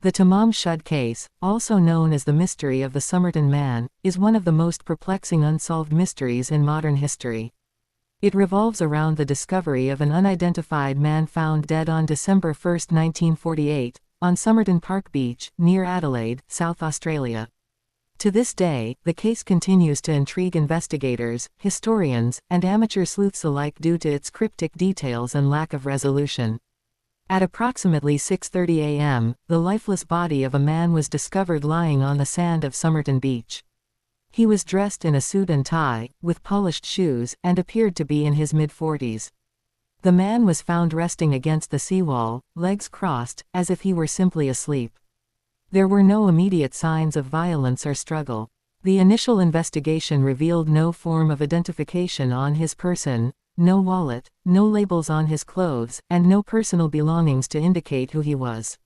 The Tamám Shud case, also known as the mystery of the Somerton Man, is one of the most perplexing unsolved mysteries in modern history. It revolves around the discovery of an unidentified man found dead on December 1, 1948, on Somerton Park Beach, near Adelaide, South Australia. To this day, the case continues to intrigue investigators, historians, and amateur sleuths alike due to its cryptic details and lack of resolution. At approximately 6:30 a.m., the lifeless body of a man was discovered lying on the sand of Somerton Beach. He was dressed in a suit and tie, with polished shoes, and appeared to be in his mid-40s. The man was found resting against the seawall, legs crossed, as if he were simply asleep. There were no immediate signs of violence or struggle. The initial investigation revealed no form of identification on his person, no wallet, no labels on his clothes, and no personal belongings to indicate who he was.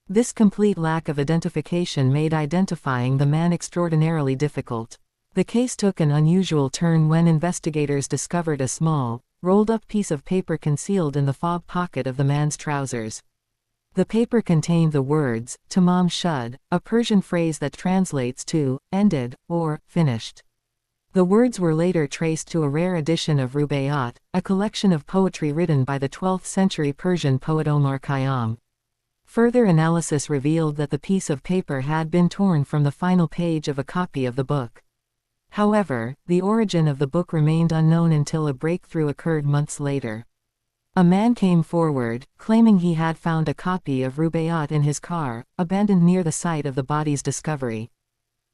This complete lack of identification made identifying the man extraordinarily difficult. The case took an unusual turn when investigators discovered a small, rolled-up piece of paper concealed in the fob pocket of the man's trousers. The paper contained the words, Tamám Shud, a Persian phrase that translates to, ended, or, finished. The words were later traced to a rare edition of Rubaiyat, a collection of poetry written by the 12th century Persian poet Omar Khayyam. Further analysis revealed that the piece of paper had been torn from the final page of a copy of the book. However, the origin of the book remained unknown until a breakthrough occurred months later. A man came forward, claiming he had found a copy of Rubaiyat in his car, abandoned near the site of the body's discovery.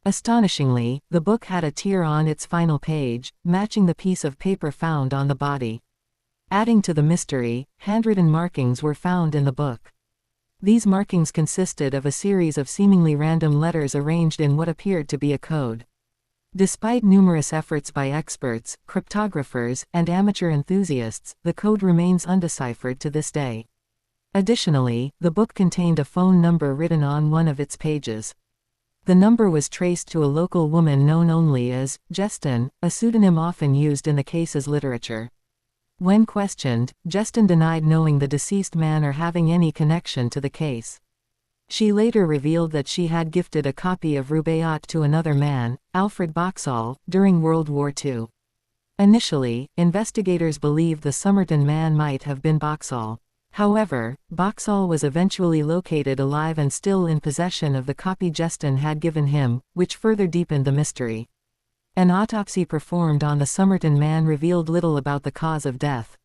Astonishingly, the book had a tear on its final page, matching the piece of paper found on the body. Adding to the mystery, handwritten markings were found in the book. These markings consisted of a series of seemingly random letters arranged in what appeared to be a code. Despite numerous efforts by experts, cryptographers, and amateur enthusiasts, the code remains undeciphered to this day. Additionally, the book contained a phone number written on one of its pages. The number was traced to a local woman known only as Jestin, a pseudonym often used in the case's literature. When questioned, Jestin denied knowing the deceased man or having any connection to the case. She later revealed that she had gifted a copy of Rubaiyat to another man, Alfred Boxall, during World War II. Initially, investigators believed the Somerton Man might have been Boxall. However, Boxall was eventually located alive and still in possession of the copy Jestin had given him, which further deepened the mystery. An autopsy performed on the Somerton Man revealed little about the cause of death.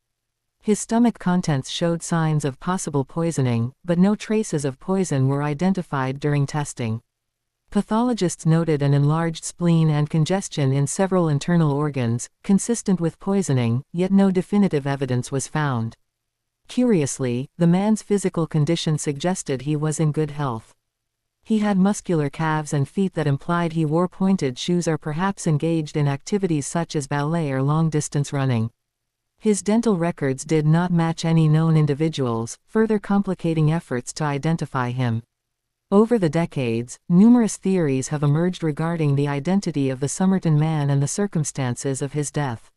His stomach contents showed signs of possible poisoning, but no traces of poison were identified during testing. Pathologists noted an enlarged spleen and congestion in several internal organs, consistent with poisoning, yet no definitive evidence was found. Curiously, the man's physical condition suggested he was in good health. He had muscular calves and feet that implied he wore pointed shoes or perhaps engaged in activities such as ballet or long-distance running. His dental records did not match any known individuals, further complicating efforts to identify him. Over the decades, numerous theories have emerged regarding the identity of the Somerton Man and the circumstances of his death.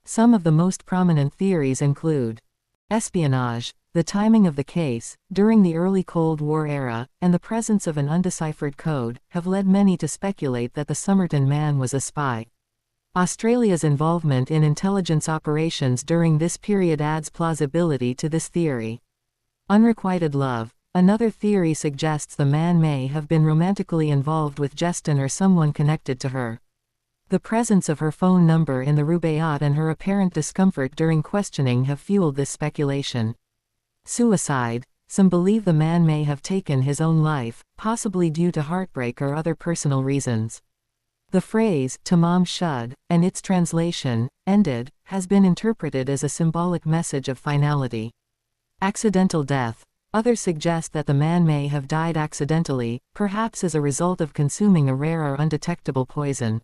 Some of the most prominent theories include espionage, the timing of the case, during the early Cold War era, and the presence of an undeciphered code, have led many to speculate that the Somerton Man was a spy. Australia's involvement in intelligence operations during this period adds plausibility to this theory. Unrequited love. Another theory suggests the man may have been romantically involved with Jestin or someone connected to her. The presence of her phone number in the Rubaiyat and her apparent discomfort during questioning have fueled this speculation. Suicide. Some believe the man may have taken his own life, possibly due to heartbreak or other personal reasons. The phrase, Tamám Shud, and its translation, ended, has been interpreted as a symbolic message of finality. Accidental death. Others suggest that the man may have died accidentally, perhaps as a result of consuming a rare or undetectable poison.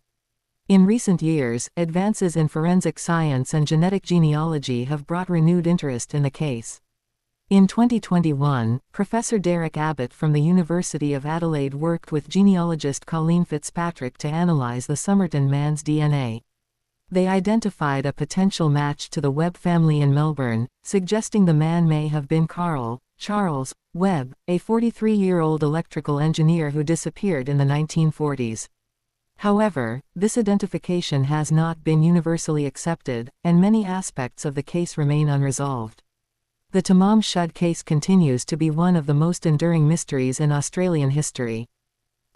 In recent years, advances in forensic science and genetic genealogy have brought renewed interest in the case. In 2021, Professor Derek Abbott from the University of Adelaide worked with genealogist Colleen Fitzpatrick to analyze the Somerton Man's DNA. They identified a potential match to the Webb family in Melbourne, suggesting the man may have been Carl, Charles Webb, a 43-year-old electrical engineer who disappeared in the 1940s. However, this identification has not been universally accepted, and many aspects of the case remain unresolved. The Tamám Shud case continues to be one of the most enduring mysteries in Australian history.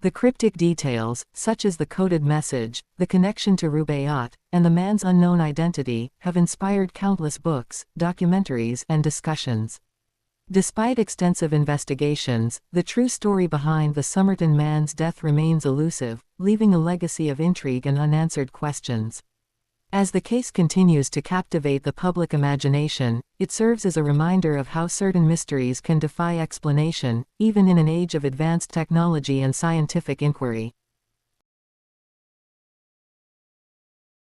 The cryptic details, such as the coded message, the connection to Rubaiyat, and the man's unknown identity, have inspired countless books, documentaries, and discussions. Despite extensive investigations, the true story behind the Somerton man's death remains elusive, leaving a legacy of intrigue and unanswered questions. As the case continues to captivate the public imagination, it serves as a reminder of how certain mysteries can defy explanation, even in an age of advanced technology and scientific inquiry.